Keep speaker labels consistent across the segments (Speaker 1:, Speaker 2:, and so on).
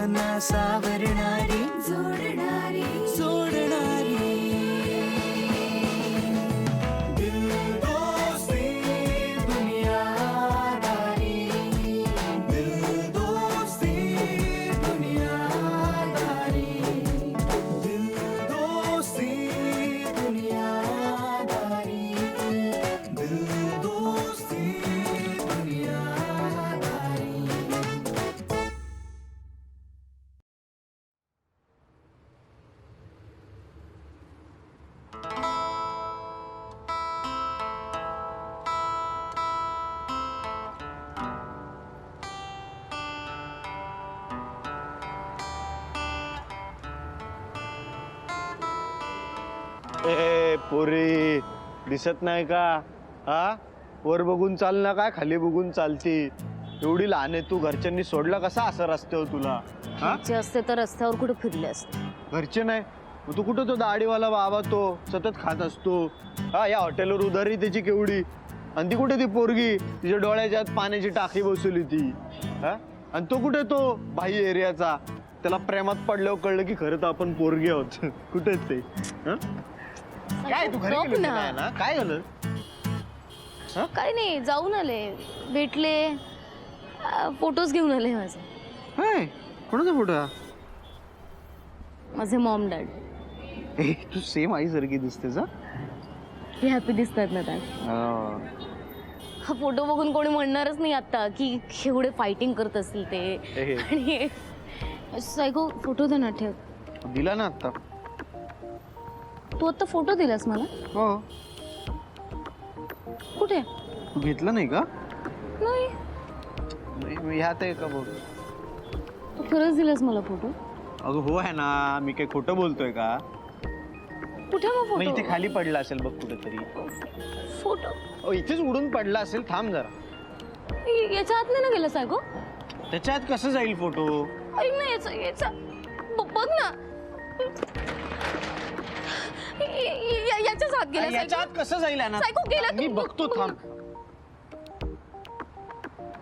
Speaker 1: मना सावरणारी जोडणारी जोडणारी दिल दोस्ती दुनियादारी दिल दोस्ती दुनियादारी दिल दोस्ती दुनियादारी दिल दोस्ती दुनियादारी.
Speaker 2: ए पोरी दिसत नाही का? हा, वर बघून चाल ना, काय खाली बघून चालती? एवढी लहान आहे तू, घरच्यांनी सोडला कसा असं रस्त्यावर तुला?
Speaker 3: घरचे असते तर रस्त्यावर कुठे फिरले असते.
Speaker 2: घरचे नाही मग तू कुठं? तो दाढीवाला बाबा तो सतत खात असतो. हा, या हॉटेलवर उधारी त्याची केवढी, आणि ती कुठे ती पोरगी तिच्या डोळ्याच्या आत पाण्याची टाकी बसवली ती? हा, आणि तो कुठे तो भाई एरियाचा, त्याला प्रेमात पडल्यावर कळलं की खरं तर आपण पोरगी आहोत. कुठे ते? काय तू घरी
Speaker 3: गप
Speaker 2: गेली
Speaker 3: ना.
Speaker 2: होती ना? काय झालं?
Speaker 3: काय नाही, जाऊन आले, भेटले, फोटोज घेऊन आले माझे.
Speaker 2: कोणाचा फोटो हा?
Speaker 3: माझे मॉम डॅड.
Speaker 2: तू सेम आई सारखी दिसतेस.
Speaker 3: हे हॅपी दिसतात ना त्यात. हा फोटो बघून कोणी म्हणणारच नाही आता की एवढे फायटिंग करत असतील ते. आणि सायको फोटो दे ना, ठेव.
Speaker 2: दिला ना आता.
Speaker 3: तू आता फोटो दिलास मला?
Speaker 2: हो.
Speaker 3: कुठे?
Speaker 2: तू घेतला नाही का?
Speaker 3: नाही.
Speaker 2: मी ह्यात आहे का बघ.
Speaker 3: तू खरंच दिलास मला फोटो?
Speaker 2: अगं हो आहे ना, मी काही खोटं बोलतोय का?
Speaker 3: कुठे मग
Speaker 2: मग इथे
Speaker 3: फोटो?
Speaker 2: खाली पडला असेल बघ कुठेतरी.
Speaker 3: फोटो
Speaker 2: इथेच उडून पडला असेल. थांब जरा.
Speaker 3: याच्या आत नाही ना गेला सायको?
Speaker 2: त्याच्यात कसं जाईल फोटो?
Speaker 3: ऐक ना, याचा बघ ना, याच्याच आत गेला.
Speaker 2: याच्यात कसं जाईल ना?
Speaker 3: सायको गेला.
Speaker 2: मी बघतो, थांब.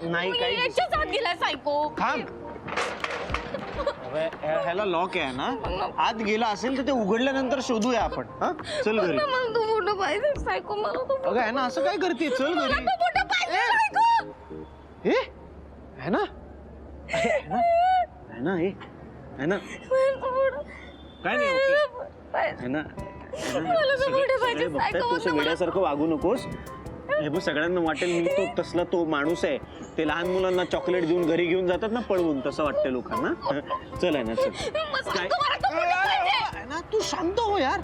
Speaker 2: नाही काही
Speaker 3: याच्याच आत गेला सायको.
Speaker 2: थांब. ह्याला लॉक आहे ना, आत गेला असेल तर ते उघडल्यानंतर शोधूया आपण. हा, चल घरी.
Speaker 3: मला तो फोटो पाहिजे सायको. मला तो
Speaker 2: अगं आहे ना, असं काय करते? चल घरी.
Speaker 3: फोटो पाहिजे सायको.
Speaker 2: हे है ना, आहे ना, हे आहे ना, काय नाही, ओके. है ना,
Speaker 3: मला तो फोटो पाहिजे सायको.
Speaker 2: तू वेड्यासारखं वागू नकोस. हे बघ, सगळ्यांना वाटेल मी तो तसला तो माणूस आहे. ते लहान मुलांना चॉकलेट देऊन घरी घेऊन जातात ना पळवून, तसं वाटतं लोकांना. चल आहे ना, चल. काय ना, तू शांत हो यार.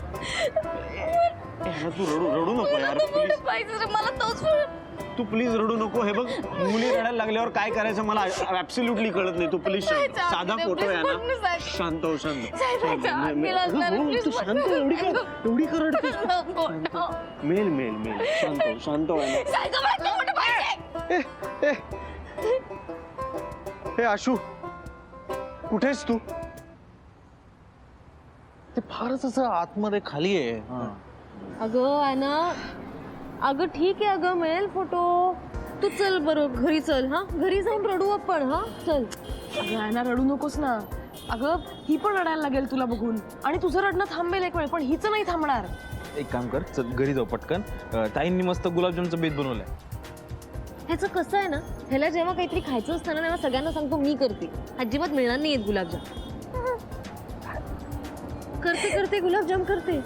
Speaker 2: तू रडू नको यार, प्लीज.
Speaker 3: मला तोच
Speaker 2: तू प्लीज रडू नको. हे बघ, मुली रडायला लागल्यावर काय करायचं मला ऍब्सोल्युटली कळत नाही. तू प्लीज साधा फोटो आहे ना. शांत हो, शांत. तू शांत हो, एवढी का रडतेस? मेल मेल मेल, शांत हो, शांत हो. हे आशू, कुठेस तू? ते फारच असं आतमध्ये खाली आहे.
Speaker 3: अगं आहे ना, अगं ठीक आहे, अगं मिळेल फोटो. तू चल बरं घरी चल. हा, घरी जाऊन रडू आपण. हा चल.
Speaker 4: अगं आहे ना, रडू नकोस ना. अगं ही पण रडायला लागेल तुला बघून, आणि तुझं रडणं थांबेल एक वेळ, पण हिचं नाही थांबणार.
Speaker 5: एक काम कर, चल घरी जाऊ पटकन. ताईंनी मस्त गुलाबजामचं बेत बनवलंय.
Speaker 3: ह्याचं कसं आहे ना, ह्याला जेव्हा काहीतरी खायचं असतं ना, तेव्हा सगळ्यांना सांगतो मी करते. अजिबात मिळणार नाही आहेत गुलाबजाम. करते गुलाबजाम करते.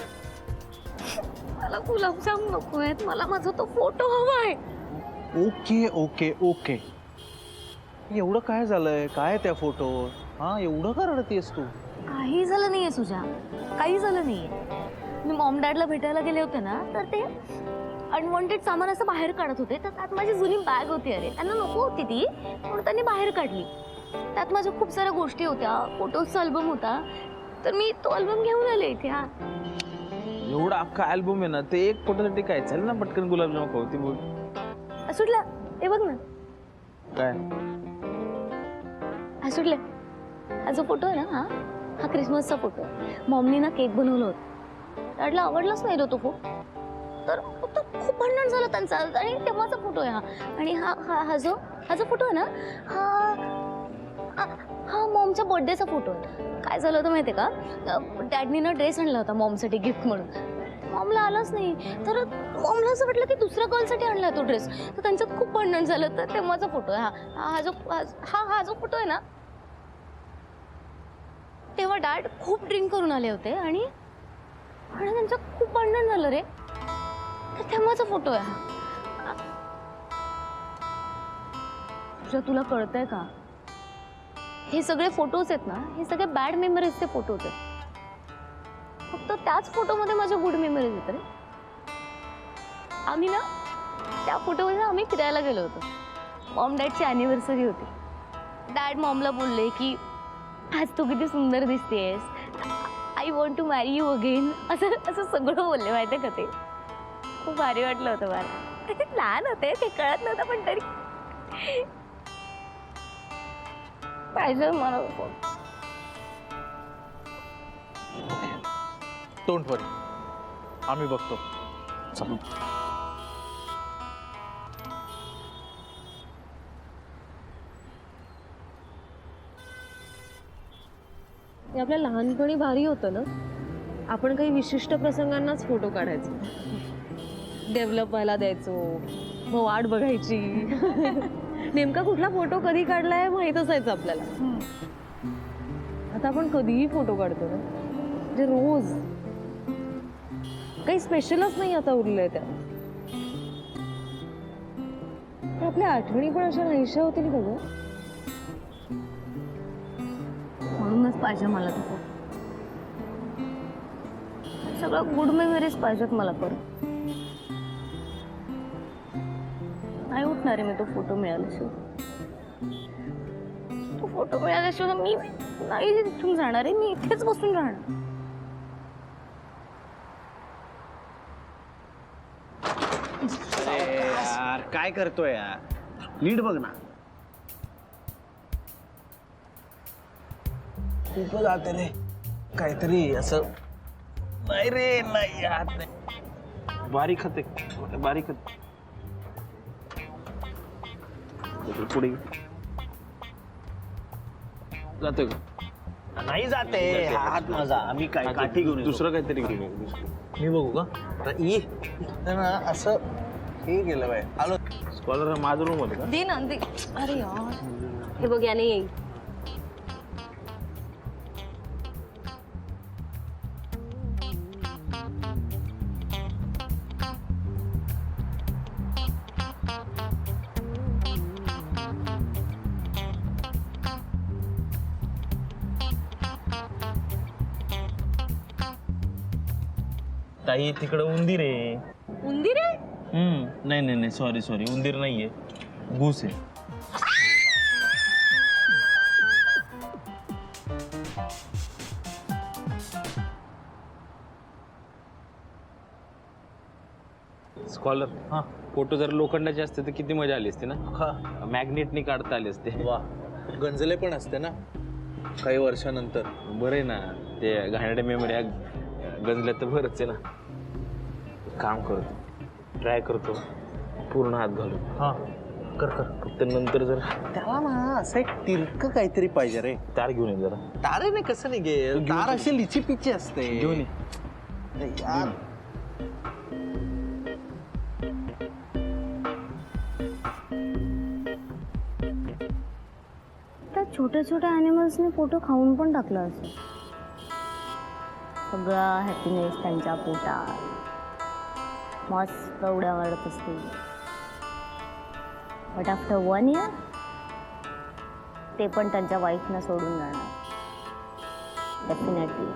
Speaker 3: मला गुलाबजाम नको आहेत, मला माझा तो फोटो हवाय.
Speaker 5: Okay okay okay. एवढं काय झालंय? काय त्या फोटो? हा, एवढं का रडतेस तू?
Speaker 3: काही झालं नाहीये सुजा, काही झालं नाहीये. मी मॉम डॅडला भेटायला गेले होते ना, तर ते अनवॉन्टेड सामान असं बाहेर काढत होते. तर त्यात माझी जुनी बॅग होती. अरे त्यांना नको होती ती, म्हणून त्यांनी बाहेर काढली. त्यात माझ्या खूप साऱ्या गोष्टी होत्या, फोटोजचा अल्बम होता. तर मी तो अल्बम घेऊन आले इथे. हा,
Speaker 5: एवढा अख्खा अल्बम आहे ना, ते एक फोटोसाठी काय? चल ना पटकन गुलाबजाम खाऊ. ती बोल
Speaker 3: सुटला. हे बघ ना,
Speaker 5: काय
Speaker 3: हा सुटला. हा जो फोटो आहे ना, हा क्रिसमसचा फोटो. मॉमनी ना केक बनवलं होतं. डॅडला आवडलाच नाही तो फोटो. तर खूप भांडण झालं त्यांचा, आणि तेव्हाचा फोटो आहे हा. आणि हा जो फोटो आहे ना, हा मॉमच्या बर्थडेचा फोटो आहे. काय झालं होतं माहितीये का, डॅडनी ना ड्रेस आणला होता मॉमसाठी गिफ्ट म्हणून. मॉमला आलाच नाही, तर मॉमला असं वाटलं की दुसऱ्या गर्लसाठी आणला तो ड्रेस. तर त्यांच्यात खूप भांडण झालं. तर तेव्हाचा फोटो आहे हा जो फोटो आहे ना, तेव्हा डॅड खूप ड्रिंक करून आले होते आणि त्यांच्यात खूप भांडण झालं रे. तर तेव्हाचा फोटो आहे हा. तुला कळतंय का, हे सगळे फोटोज आहेत ना, हे सगळे बॅड मेमरीजचे फोटोज आहेत. फक्त त्याच फोटोमध्ये माझ्या गुड मेमरीज आहेत रे. आम्ही ना त्या फोटोमध्ये आम्ही फिरायला गेलो होतो. मॉम डॅडची अॅनिव्हर्सरी होती. डॅड मॉमला बोलले की आज तू किती सुंदर दिसतेस, I want to marry you again, असं सगळं बोलले. माहिती का, ते खूप भारी वाटलं होतं मला. लहान होते, ते कळत नव्हतं, पण तरी पाहिजे मला.
Speaker 5: डोंट वरी, आम्ही बघतो. चला.
Speaker 4: ते आपल्या लहानपणी भारी होतं ना. आपण काही विशिष्ट प्रसंगांनाच फोटो काढायचो, डेव्हलप व्हायला द्यायचो, मग वाट बघायची. नेमका कुठला फोटो कधी काढलाय माहित असायचं आपल्याला. आता आपण कधीही फोटो काढतो ना, म्हणजे रोज. काही स्पेशलच नाही आता उरलंय त्या. आपल्या आठवणी पण अशा नाहीशा होतील का ग?
Speaker 3: म्हणूनच पाहिजे मला तो फोटो. सगळं गुड मेमरीज पाहिजेत मला परत. नाही उठणार आहे मी तो फोटो मिळाल्याशिवाय. तो फोटो मिळाल्याशिवाय मी नाही तिथून जाणार आहे. मी इथेच बसून राहणार.
Speaker 2: यार काय करतोय यार, नीट बघ ना.
Speaker 5: खूप जाते रे, काहीतरी असं. नाही रे, नाही हात नाही. बारीक खाते, बारीक खाते. पुढे जाते का?
Speaker 2: नाही जाते हात माझा. आम्ही काय काठी घेऊन येतो.
Speaker 5: दुसरं काहीतरी घेऊन ये. मी बघू का? ये ना असं हे गेलं बाय. आलो. स्कॉलर माझं रूम मध्ये का?
Speaker 3: दे ना दे. अरे यार, हे बघ याने येईल.
Speaker 5: ताई तिकडे उंदीर आहे.
Speaker 3: उंदीर आहे?
Speaker 5: नाही नाही नाही, सॉरी सॉरी, उंदीर नाहीये, घूस आहे.
Speaker 6: स्कॉलर,
Speaker 5: हा
Speaker 6: फोटो जर लोखंडाचे असते तर किती मजा आली असते ना.
Speaker 5: हा
Speaker 6: मॅग्नेटनी काढता आले असते.
Speaker 5: वा, गंजले पण असते ना काही वर्षानंतर.
Speaker 6: बरं आहे ना, ते घाणेरड्या मेमरी गंजल्या तर बरंच आहे ना. काम करतो, ट्राय करतो, पूर्ण हात घालून.
Speaker 5: हा कर कर.
Speaker 6: फक्त नंतर जर
Speaker 5: त्याला ना असं एक तिरक काहीतरी पाहिजे रे.
Speaker 6: तार घेऊन ये जरा.
Speaker 5: तारे नाही, कसं नाही गे, तार अशी लिची पिची असते.
Speaker 6: घेऊन ये.
Speaker 5: अरे यार.
Speaker 3: त्या छोट्या छोट्या ॲनिमल्सने फोटो खाऊन पण टाकला असं. सगळा हॅपीनेस त्यांच्या पोटात मस्त उड्या मारत असते. बट आफ्टर 1 year ते पण त्यांच्या वाईफना सोडून जाणार. डेफिनेटली.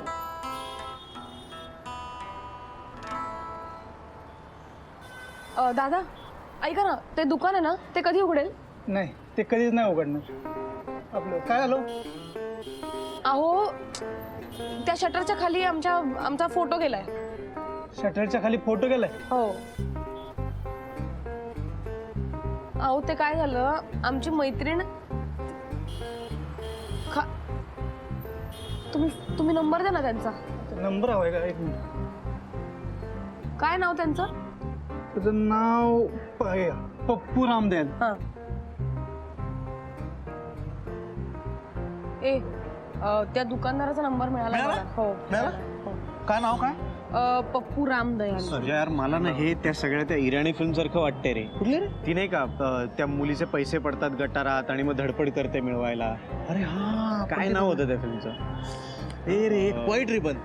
Speaker 4: दादा ऐका ना, ते दुकान आहे ना, ते कधी उघडेल?
Speaker 7: नाही, ते कधीच नाही उघडणार. आपलं काय आलो,
Speaker 4: अहो त्या शटरच्या खाली आमचा फोटो गेलाय.
Speaker 7: शटरच्या खाली फोटो गेलाय.
Speaker 4: हो. अहो ते काय झालं, आमची मैत्रीण तुम्ही नंबर द्या ना त्यांचा.
Speaker 7: नंबर हवाय का? एक मिनिट.
Speaker 4: काय नाव त्यांचं?
Speaker 7: त्याचं नाव पप्पू रामदयाल.
Speaker 4: हा. त्या दुकानदाराचा नंबर मिळाला मला. हो
Speaker 5: मिळाला?
Speaker 4: हो.
Speaker 5: काय नाव काय?
Speaker 4: पप्पू रामदयाल.
Speaker 2: सुजा यार मला ना हे त्या सगळ्या त्या इराणी फिल्म सारखं वाटतंय रे.
Speaker 5: कुठले रे?
Speaker 2: ती नाही का त्या मुलीचे पैसे पडतात गटारात आणि मग धडपड करते मिळवायला.
Speaker 5: अरे हा
Speaker 2: काय नाव होतं त्या फिल्मचं?
Speaker 5: ए रे व्हाईट रिबन.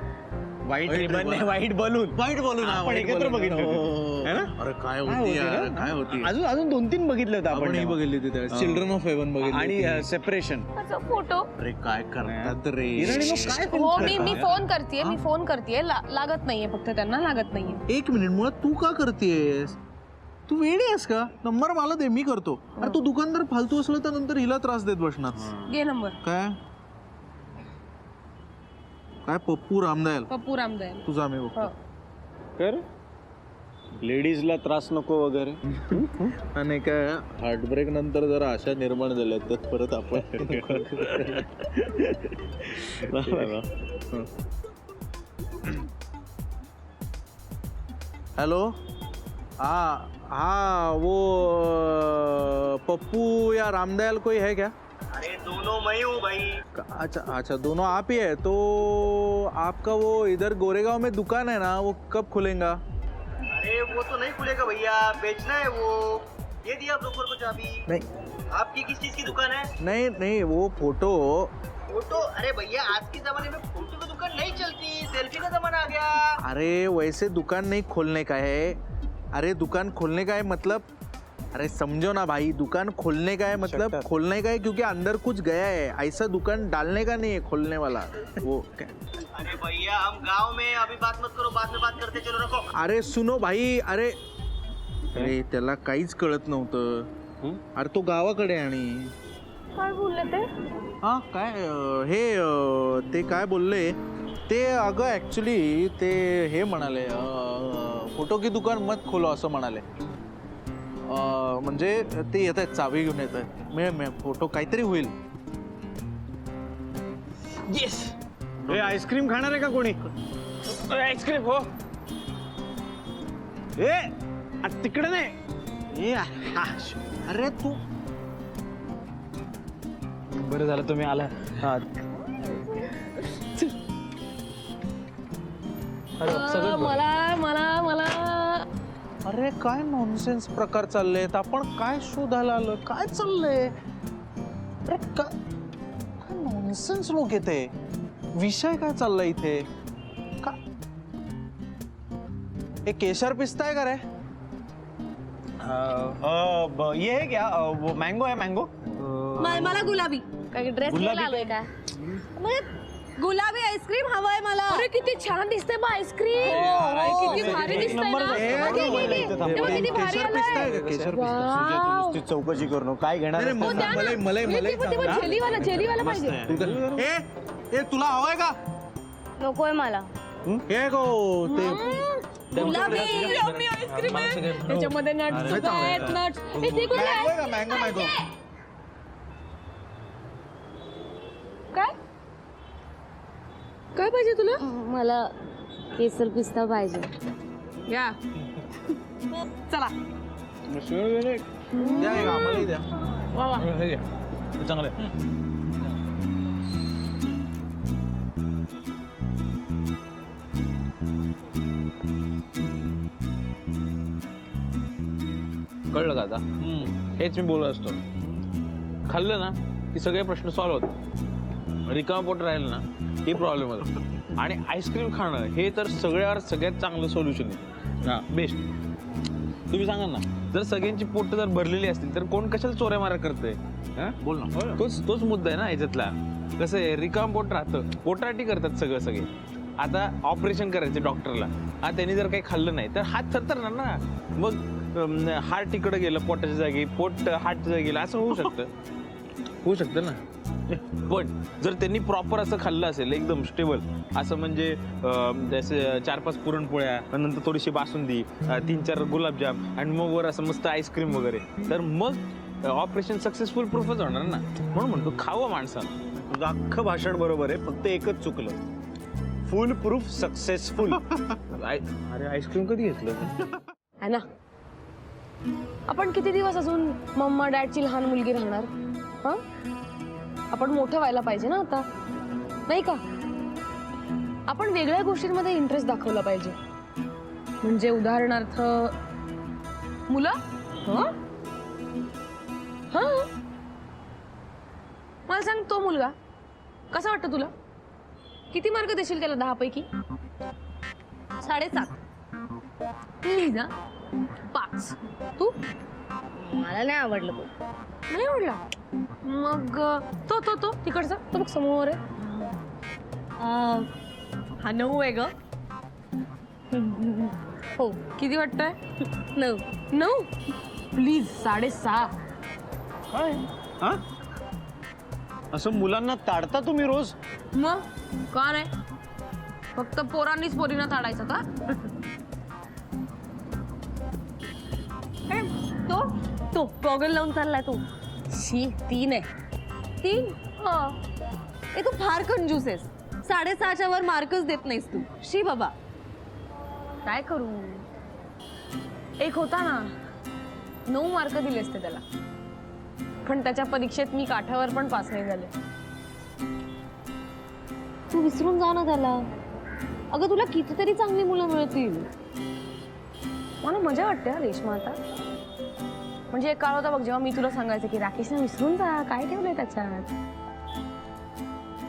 Speaker 2: वाईट
Speaker 5: White
Speaker 2: रिबन
Speaker 5: ribbon.
Speaker 2: वाईट बलून.
Speaker 5: व्हाईट बॉलून
Speaker 2: आपण एकत्र बघितलं होतं. है ना?
Speaker 5: अरे काय
Speaker 2: काय
Speaker 5: होती
Speaker 2: होती
Speaker 5: यार
Speaker 2: रे?
Speaker 5: काय होती.
Speaker 2: अजून अजून 2-3 बघितलं होतं
Speaker 5: आपण ही
Speaker 2: आपण
Speaker 5: बघितली होती चिल्ड्रन ऑफ हेवन बघितली
Speaker 2: आणि
Speaker 5: होती.
Speaker 2: सेपरेशन.
Speaker 4: माझा फोटो.
Speaker 5: अरे काय करतात रे.
Speaker 2: इराणी लोक काय film
Speaker 4: हो
Speaker 2: करतात?
Speaker 4: मी फोन करतेय लागत नाहीये, फक्त त्यांना लागत नाहीये.
Speaker 5: एक मिनिट मुळात तू का करतेस? तू वेडी आहेस का? नंबर मला दे, मी करतो. अरे तू दुकानदार फालतू असलं तर नंतर हिला त्रास देत बसणार.
Speaker 4: घे नंबर.
Speaker 5: काय काय पप्पू रामदयाल
Speaker 4: पप्पू रामदयाल.
Speaker 5: तुझा मी बघतो.
Speaker 4: हो.
Speaker 2: कर लेडीजला त्रास नको वगैरे.
Speaker 5: आणि काय हार्टब्रेक नंतर जरा आशा निर्माण झाल्या तर परत आपण हेलो हाँ हाँ वो पप्पू या रामदयाल कोई है क्या?
Speaker 2: अरे दोनों मैं हूँ भाई.
Speaker 5: अच्छा अच्छा दोनों आप ही है. तो आपका वो इधर गोरेगांव में दुकान है ना, वो कब खुलेगा?
Speaker 8: अरे वो तो नहीं खुलेगा भैया, बेचना है वो. ये दिया ब्रोकर को चाबी.
Speaker 5: नहीं
Speaker 8: आपकी किस चीज की दुकान है?
Speaker 5: नहीं नहीं वो फोटो.
Speaker 8: फोटो? अरे भैया आज के जमाने में फोटो की दुकान नहीं चलती, सेल्फी का जमाना आ गया.
Speaker 5: अरे वैसे दुकान नहीं खोलने का है. अरे दुकान खोलने का है मतलब, अरे समझो ना भाई, दुकान खोलने का है मतलब खोलने का है क्योंकि अंदर कुछ गया है. ऐसा दुकान डालने का नहीं है खोलने वाला वो.
Speaker 8: अरे भैया हम गांव में, अभी बात मत करो, बाद में बात करते, चलो रखो.
Speaker 5: अरे सुनो भाई. अरे अरे त्याला काहीच कळत नव्हतं. अरे तो गावाकडे आणि
Speaker 4: काय बोलले ते?
Speaker 5: हा काय ते काय बोलले ते अगं ॲक्च्युली ते हे म्हणाले फोटो की दुकान मत खोलो असं म्हणाले. म्हणजे ते येत आहेत चावी घेऊन येत आहेत. मिळ फोटो काहीतरी होईल.
Speaker 6: येस
Speaker 2: हे आईस्क्रीम खाणार आहे का कोणी?
Speaker 6: आईस्क्रीम हो.
Speaker 2: ए तिकडे नाही. ए
Speaker 5: अरे तू
Speaker 6: बरं झालं तुम्ही आला.
Speaker 2: हा
Speaker 4: मला मला मला
Speaker 5: अरे काय नॉनसेन्स प्रकार चाललेत. आपण काय शोधायला आलो? काय चाललंय? अरे काय नॉनसेन्स लोक येते. विषय काय चाललाय इथे? का हे केशर पिस्ता आहे का रे?
Speaker 2: ये है क्या? वो मैंगो है मैंगो.
Speaker 4: मला गुलाबी. काय ड्रेस घ्यायला आलोय काय? गुलाबी आईस्क्रीम हवंय मला. अरे किती छान दिसते बा आईस्क्रीम. किती भारी दिसतंय ना. किती भारी
Speaker 5: केशर पिस्ता आहे
Speaker 4: आलंय.
Speaker 5: का? केशर
Speaker 4: वाव.
Speaker 2: नुसती चौकशी करू नको. काय घेणार आहेस?
Speaker 5: पिस्ता मला
Speaker 4: जेलीवाला पाहिजे.
Speaker 5: ए तुला हवंय का?
Speaker 3: नकोय मला.
Speaker 5: हे गो ते
Speaker 4: गुलाबी यम्मी आईस्क्रीम आहे. त्याच्यामध्ये नट्स सुद्धा आहेत. नट्स. हे ते कुठले आहे?
Speaker 5: Mango mango.
Speaker 4: काय काय पाहिजे तुला?
Speaker 3: मला केसर पिस्ता पाहिजे.
Speaker 4: या चला.
Speaker 5: द्या एक आम्हालाही द्या.
Speaker 4: वा वा.
Speaker 6: हे घे. हे चांगलं आहे. कळलं का आता? हेच मी बोलत असतो. खाल्लं ना की सगळे प्रश्न सॉल्व्ह होतात. रिकामा पोट राहिलं ना हे प्रॉब्लेम होतो. आणि आईस्क्रीम खाणं हे तर सगळ्यात चांगलं सोल्युशन आहे. हां बेस्ट. तुम्ही सांगा ना, जर सगळ्यांची पोट जर भरलेली असतील तर कोण कशाला चोऱ्या मारा करतंय?
Speaker 5: बोल ना.
Speaker 6: तोच मुद्दा आहे ना याच्यातला. कसं आहे, रिकाम पोट राहतं, पोटाटी करतात सगळे. आता ऑपरेशन करायचं डॉक्टरला, त्यांनी जर काही खाल्लं नाही तर हात थरथरणार ना. मग हार्ट इकडं गेलं पोटाच्या जागी, पोट हार्टच्या जागी गेलं, असं होऊ शकतं ना. पण जर त्यांनी प्रॉपर असं खाल्लं असेल एकदम स्टेबल असं, म्हणजे जसं 4-5 पुरणपोळ्या, नंतर थोडीशी बासुंदी, 3-4 गुलाबजाम आणि मग वर असं मस्त आईस्क्रीम वगैरे, तर मग ऑपरेशन सक्सेसफुल प्रूफच होणार ना. म्हणून म्हणतो खावं माणसानं.
Speaker 2: तुझं अख्खं भाषण बरोबर आहे, फक्त एकच चुकलं. फुल प्रूफ सक्सेसफुल.
Speaker 6: अरे आईस्क्रीम कधी घेतलं?
Speaker 4: है ना. आपण किती दिवस अजून मम्मा डॅडची लहान मुलगी राहणार? हा आपण मोठं व्हायला पाहिजे ना आता, नाही का? आपण वेगळ्या गोष्टींमध्ये इंटरेस्ट दाखवला पाहिजे. म्हणजे उदाहरणार्थ मुलं. हं? हं? मला सांग, तो मुलगा कसा वाटतो तुला? किती मार्क देशील त्याला 10 पैकी? 7.5. प्लीज ना, 5. तू?
Speaker 3: मला नाही आवडलं तो.
Speaker 4: नाही आवडला? मग तो तो तो तिकडचा तो बघ समोर आहे. हा 9 आहे ग.
Speaker 3: हो.
Speaker 4: किती वाटतंय?
Speaker 3: 9.
Speaker 4: 9? प्लीज 6.5.
Speaker 2: हा असं मुलांना ताडता तुम्ही रोज?
Speaker 4: मग का नाही? फक्त पोरांनीच पोरींना ताडायचं का? ए, तो तो गॉगल लावून चाललाय तो. शी 3 आहे. 3? ए तू फार कंजूस आहेस. 6.5च्या वर मार्कच देत नाहीस तू. शी बाबा. काय करू? एक होता ना, 9 मार्क दिले असते त्याला, पण त्याच्या परीक्षेत मी काठावर पण पास नाही झाले.
Speaker 3: तू विसरून जा ना त्याला. अगं तुला कितीतरी चांगली मुलं मिळतील.
Speaker 4: मला मजा वाटते हा रेश्मा आता. म्हणजे एक काळ होता बघ जेव्हा मी तुला सांगायचं की राकेशने विसरून जा, काय ठेवलंय त्याच्यात.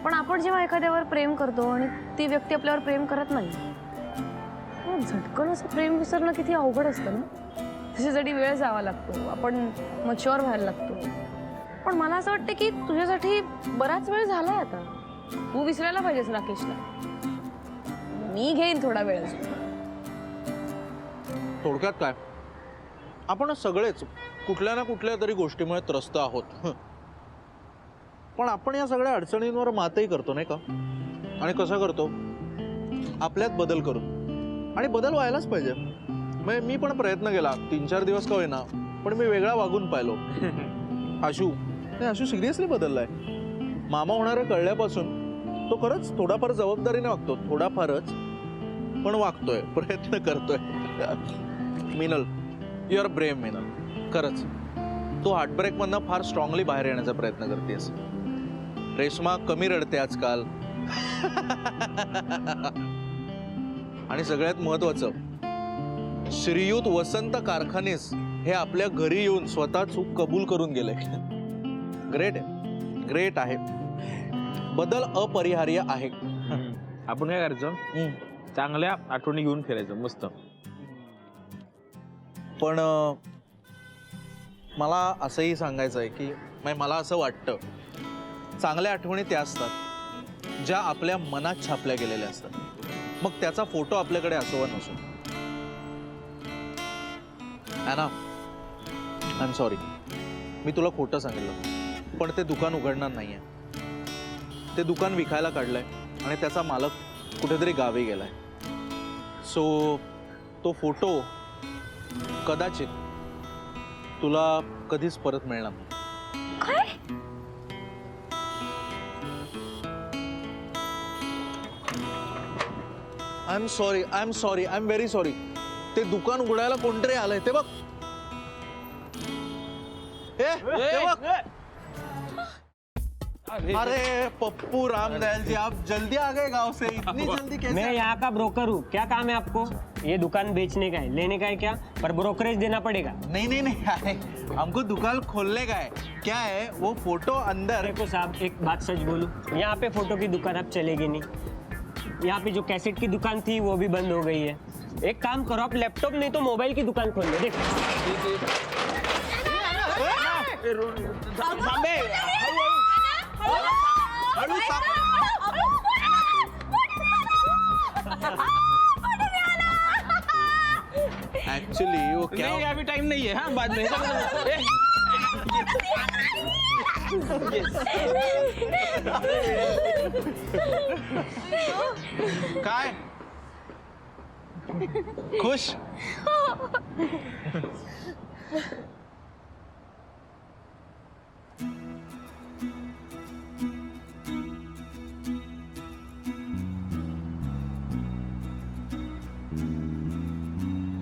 Speaker 4: पण आपण जेव्हा एखाद्यावर प्रेम करतो आणि ती व्यक्ती आपल्यावर प्रेम करत नाही, मग झटकन असं प्रेम विसरणं किती अवघड असतं ना. त्याच्यासाठी वेळ जावा लागतो, आपण मच्युअर व्हायला लागतो. पण मला असं वाटतं की तुझ्यासाठी बराच वेळ झालाय आता. तू विसरायला पाहिजेस राकेशला. मी घेईन थोडा वेळ.
Speaker 5: थोडक्यात काय, आपण सगळेच कुठल्या ना कुठल्या तरी गोष्टीमुळे त्रस्त आहोत. पण आपण या सगळ्या अडचणींवर मातही करतो नाही का? आणि कसं करतो? आपल्यात बदल करून. आणि बदल व्हायलाच पाहिजे. म्हणजे मी पण प्रयत्न केला 3-4 दिवस का होईना, पण मी वेगळा वागून पाहिलो. आशू सिरियसली बदललाय. मामा होणारं कळल्यापासून तो खरंच थोडाफार जबाबदारीने वागतो. थोडाफारच पण वागतोय, प्रयत्न करतोय. Minal, you are brave Minal. खरंच तू हार्टब्रेक मधनं फार स्ट्रॉंगली बाहेर येण्याचा प्रयत्न करतेस. रेश्मा कमी रडते आजकाल. आणि सगळ्यात महत्वाचं, श्रीयुत वसंत कारखानीस हे आपल्या घरी येऊन स्वतः चूक कबूल करून गेले. ग्रेट आहे, ग्रेट आहे. बदल अपरिहार्य आहे.
Speaker 6: आपण काय करायचं, चांगल्या आठवणी घेऊन फिरायचं मस्त.
Speaker 5: पण मला असंही सांगायचं आहे की मला असं वाटतं, चांगल्या आठवणी त्या असतात ज्या आपल्या मनात छापल्या गेलेल्या असतात. मग त्याचा फोटो आपल्याकडे असो वा नसो. ॲना, आय एम सॉरी, मी तुला खोटं सांगितलं, पण ते दुकान उघडणार नाहीये. ते दुकान विकायला काढलंय आणि त्याचा मालक कुठेतरी गावी गेलाय. सो तो फोटो कदाचित तुला कधीच परत मिळणार नाही.
Speaker 3: काय?
Speaker 5: I am sorry, I am sorry, I am very sorry. ते दुकान उघडायला कोणतरी आलंय. ते बघ, ते बघ. अरे पप्पू रामदयाल जी, आप जल्दी आ गए गांव से. इतनी जल्दी कैसे?
Speaker 9: मैं यहाँ का ब्रोकर हूँ. क्या काम है आपको? ये दुकान बेचने का है, लेने का है क्या? पर ब्रोकरेज देना पड़ेगा.
Speaker 5: नहीं नहीं नहीं, अरे हमको दुकान खोलने का है. क्या है वो फोटो अंदर.
Speaker 9: देखो साहब, एक बात सच बोलूं, यहाँ पे फोटो की दुकान अब चलेगी नहीं. यहाँ पे जो कैसेट की दुकान थी वो भी बंद हो गई है. एक काम करो, आप लैपटॉप नहीं तो मोबाइल की दुकान खोल लो. देखो
Speaker 5: एक्चुअली वो क्या,
Speaker 6: नहीं, अभी टाइम नहीं है. हाँ, बाद में.
Speaker 5: काय खुश?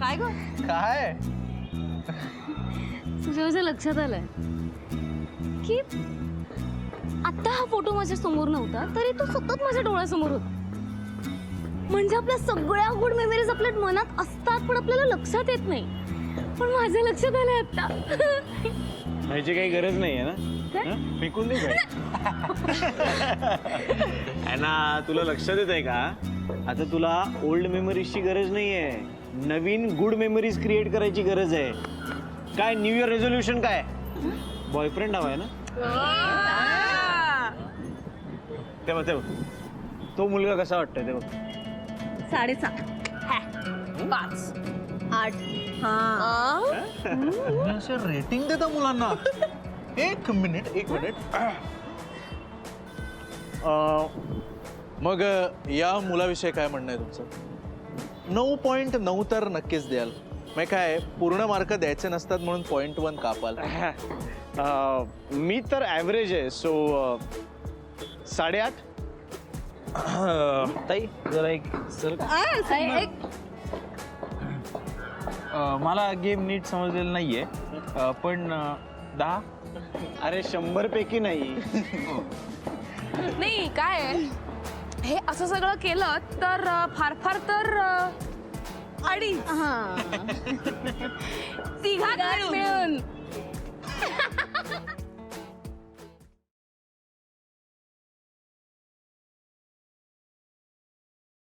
Speaker 4: काय ग?
Speaker 5: काय
Speaker 3: तुझ्या लक्षात आलंय की आता हा फोटो माझ्या समोर नव्हता तरी तो सतत माझ्या डोळ्यासमोर होता. म्हणजे आपल्या सगळ्या गुड मेमरीज आपल्या मनात असतात पण आपल्याला लक्षात येत नाही. पण माझ्या लक्षात आलंय आता.
Speaker 2: ह्याची काही गरज नाहीये ना. हं? फेकून दे काय. ना तुला लक्षात येत आहे का आता तुला ओल्ड मेमरीजची गरज नाहीये, नवीन गुड मेमरीज क्रिएट करायची गरज आहे. काय न्यू इयर रेझोल्युशन काय? बॉयफ्रेंड हवाय ना. तेव्हा तो मुलगा कसा वाटतोय ते बघ.
Speaker 4: 7.5 5 8
Speaker 5: असे रेटिंग देता मुलांना. एक मिनिट मग या मुलाविषयी काय म्हणणं आहे तुमचं? 9.9 तर नक्कीच द्याल. मग काय पूर्ण मार्क द्यायचे नसतात म्हणून 0.1 कापाल.
Speaker 2: मी तर ॲव्हरेज आहे सो 8.5.
Speaker 6: ताई जरा एक सर मला गेम नीट समजलेलं नाहीये पण 10.
Speaker 2: अरे 100 पैकी नाही.
Speaker 4: नाही काय आहे, हे असं सगळं केलं तर फार फार तर 2.5 तिघात मिळून